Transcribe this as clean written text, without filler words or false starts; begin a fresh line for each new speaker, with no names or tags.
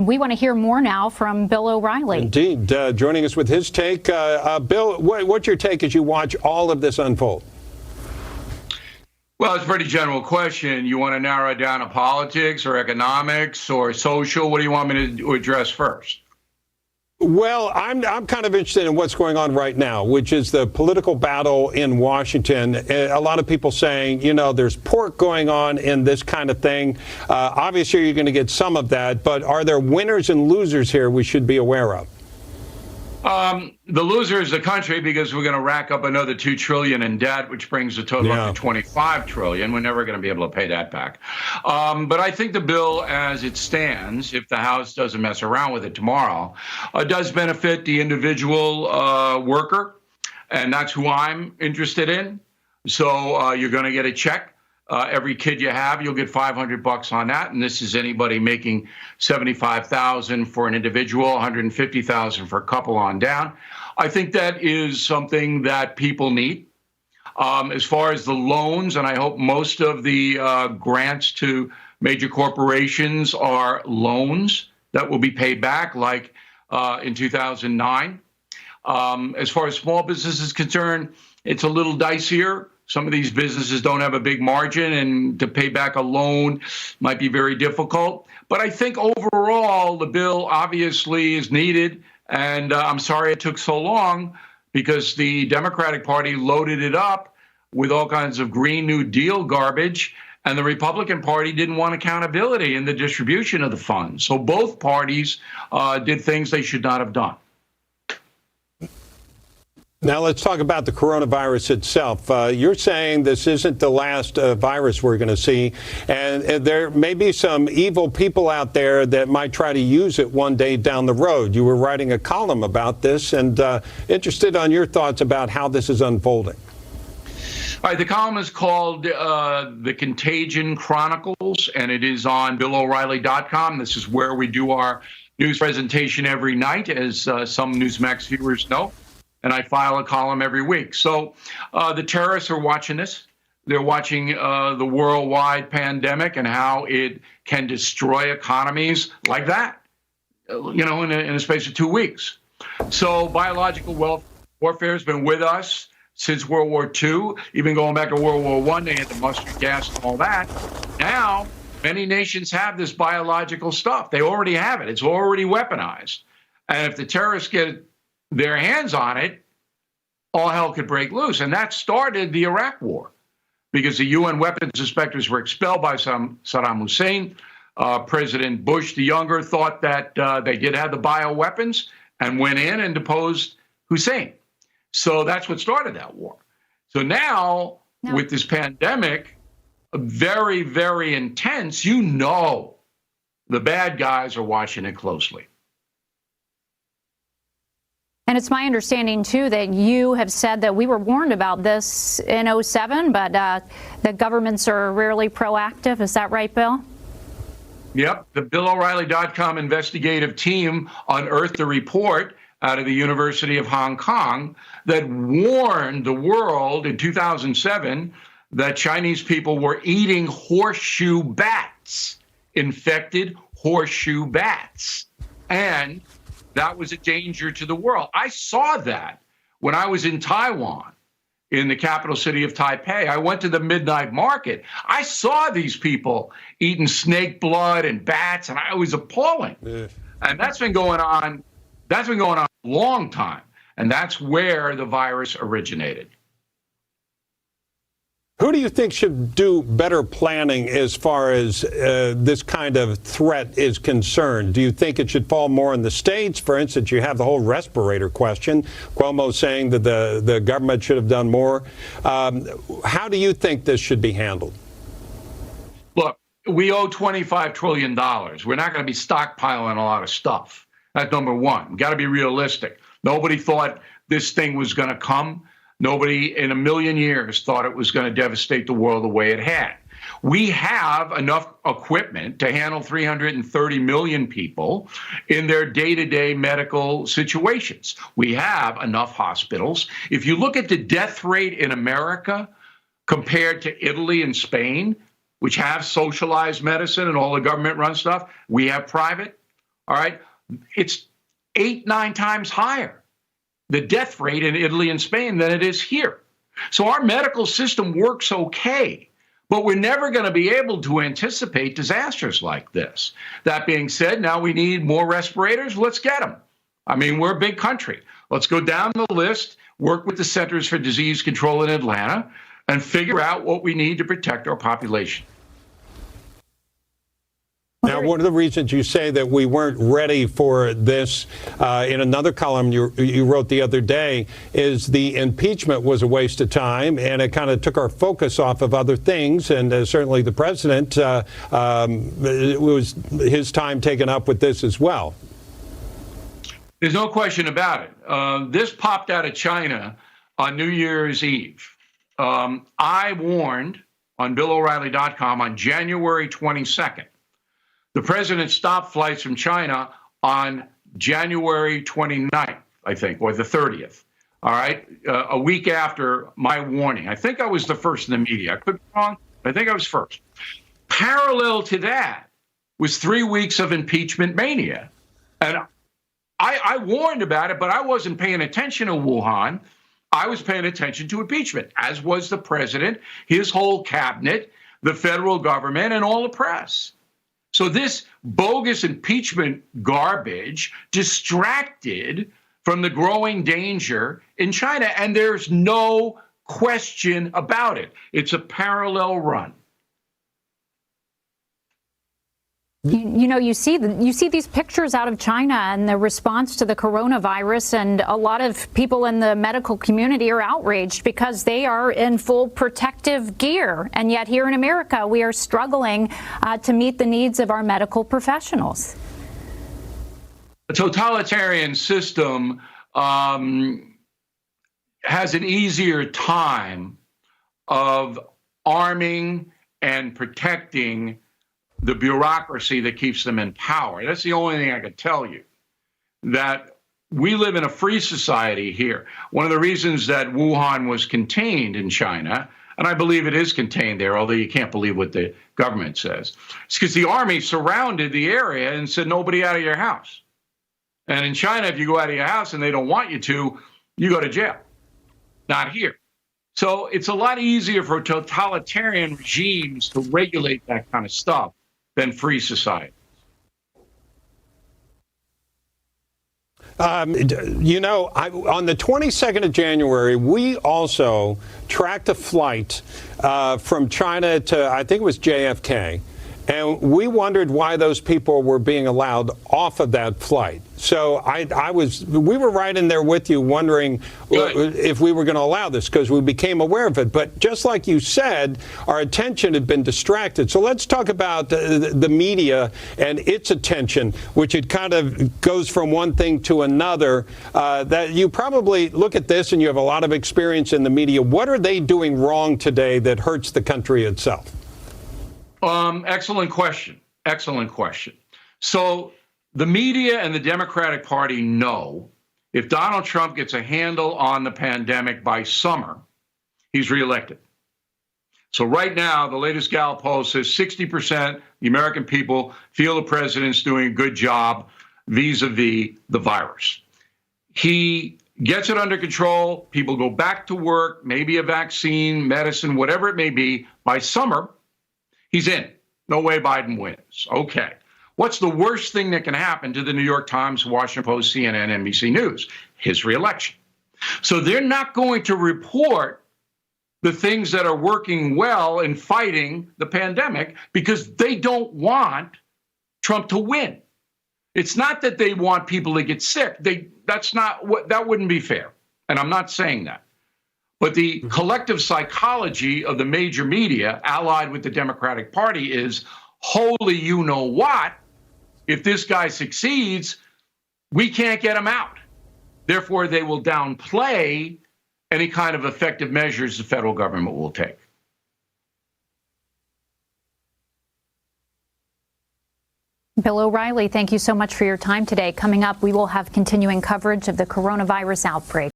We want to hear more now from Bill O'Reilly.
Indeed. Joining us with his take. Bill, what's your take as you watch all of this unfold?
Well, it's a pretty general question. You want to narrow it down to politics or economics or social? What do you want me to address first?
Well, I'm kind of interested in what's going on right now, which is the political battle in Washington. A lot of people saying, there's pork going on in this kind of thing. Obviously, you're going to get some of that. But are there winners and losers here we should be aware of?
The loser is the country, because we're going to rack up another $2 trillion in debt, which brings the total up to $25 trillion. We're never going to be able to pay that back. But I think the bill as it stands, if the House doesn't mess around with it tomorrow, does benefit the individual worker. And that's who I'm interested in. So you're going to get a check. Every kid you have, you'll get $500 on that. And this is anybody making $75,000 for an individual, $150,000 for a couple on down. I think that is something that people need. As far as the loans, and I hope most of the grants to major corporations are loans that will be paid back, like in 2009. As far as small business is concerned, it's a little dicier. Some of these businesses don't have a big margin, and to pay back a loan might be very difficult. But I think overall, the bill obviously is needed. And I'm sorry it took so long, because the Democratic Party loaded it up with all kinds of Green New Deal garbage. And the Republican Party didn't want accountability in the distribution of the funds. So both parties did things they should not have done.
Now let's talk about the coronavirus itself. You're saying this isn't the last virus we're going to see, and there may be some evil people out there that might try to use it one day down the road. You were writing a column about this, and interested on your thoughts about how this is unfolding.
All right, the column is called The Contagion Chronicles, and it is on BillO'Reilly.com. This is where we do our news presentation every night, as some Newsmax viewers know. And I file a column every week. So the terrorists are watching this. They're watching the worldwide pandemic and how it can destroy economies like that, in a space of 2 weeks. So biological warfare has been with us since World War II, even going back to World War I. They had the mustard gas and all that. Now, many nations have this biological stuff. They already have it. It's already weaponized. And if the terrorists get their hands on it, all hell could break loose. And that started the Iraq War, because the UN weapons inspectors were expelled by Saddam Hussein. President Bush the Younger thought that they did have the bioweapons and went in and deposed Hussein. So that's what started that war. So now, with this pandemic, very, very intense, the bad guys are watching it closely.
And it's my understanding, too, that you have said that we were warned about this in 2007, but that governments are rarely proactive. Is that right, Bill?
Yep. The BillO'Reilly.com investigative team unearthed a report out of the University of Hong Kong that warned the world in 2007 that Chinese people were eating horseshoe bats, infected horseshoe bats. And that was a danger to the world. I saw that when I was in Taiwan, in the capital city of Taipei. I went to the midnight market. I saw these people eating snake blood and bats, and it was appalling. Yeah. And that's been going on a long time. And that's where the virus originated.
Who do you think should do better planning as far as this kind of threat is concerned? Do you think it should fall more in the states? For instance, you have the whole respirator question. Cuomo saying that the government should have done more. How do you think this should be handled?
Look, we owe $25 trillion. We're not going to be stockpiling a lot of stuff. That's number one. We've got to be realistic. Nobody thought this thing was going to come. Nobody in a million years thought it was going to devastate the world the way it had. We have enough equipment to handle 330 million people in their day-to-day medical situations. We have enough hospitals. If you look at the death rate in America compared to Italy and Spain, which have socialized medicine and all the government-run stuff, we have private. all right, it's 8-9 times higher, the death rate in Italy and Spain, than it is here. So our medical system works okay, but we're never going to be able to anticipate disasters like this. That being said, now we need more respirators. Let's get them. I mean, we're a big country. Let's go down the list, work with the Centers for Disease Control in Atlanta, and figure out what we need to protect our population.
Now, one of the reasons you say that we weren't ready for this, in another column you wrote the other day, is the impeachment was a waste of time, and it kind of took our focus off of other things. And certainly the president, it was his time taken up with this as well.
There's no question about it. This popped out of China on New Year's Eve. I warned on BillO'Reilly.com on January 22nd. The president stopped flights from China on January 29th, I think, or the 30th. All right, a week after my warning. I think I was the first in the media. I could be wrong, but I think I was first. Parallel to that was 3 weeks of impeachment mania. And I warned about it, but I wasn't paying attention to Wuhan. I was paying attention to impeachment, as was the president, his whole cabinet, the federal government, and all the press. So this bogus impeachment garbage distracted from the growing danger in China, and there's no question about it. It's a parallel run.
You know, you see these pictures out of China and the response to the coronavirus, and a lot of people in the medical community are outraged because they are in full protective gear. And yet here in America, we are struggling to meet the needs of our medical professionals.
A totalitarian system has an easier time of arming and protecting the bureaucracy that keeps them in power. That's the only thing I could tell you, that we live in a free society here. One of the reasons that Wuhan was contained in China, and I believe it is contained there, although you can't believe what the government says, it's because the army surrounded the area and said, nobody out of your house. And in China, if you go out of your house and they don't want you to, you go to jail. Not here. So it's a lot easier for totalitarian regimes to regulate that kind of stuff than free society.
You know, on the 22nd of January, we also tracked a flight from China to, I think it was JFK, and we wondered why those people were being allowed off of that flight. So we were right in there with you, wondering if we were going to allow this, because we became aware of it. But just like you said, our attention had been distracted. So let's talk about the media and its attention, which it kind of goes from one thing to another. That you probably look at this and you have a lot of experience in the media. What are they doing wrong today that hurts the country itself?
Excellent question. Excellent question. So the media and the Democratic Party know if Donald Trump gets a handle on the pandemic by summer, he's reelected. So right now, the latest Gallup poll says 60% the American people feel the president's doing a good job vis-a-vis the virus. He gets it under control. People go back to work, maybe a vaccine, medicine, whatever it may be. By summer, he's in. No way Biden wins. Okay. What's the worst thing that can happen to the New York Times, Washington Post, CNN, NBC News? His reelection. So they're not going to report the things that are working well in fighting the pandemic because they don't want Trump to win. It's not that they want people to get sick. That wouldn't be fair. And I'm not saying that. But the collective psychology of the major media, allied with the Democratic Party, is holy you know what. If this guy succeeds, we can't get him out. Therefore, they will downplay any kind of effective measures the federal government will take.
Bill O'Reilly, thank you so much for your time today. Coming up, we will have continuing coverage of the coronavirus outbreak.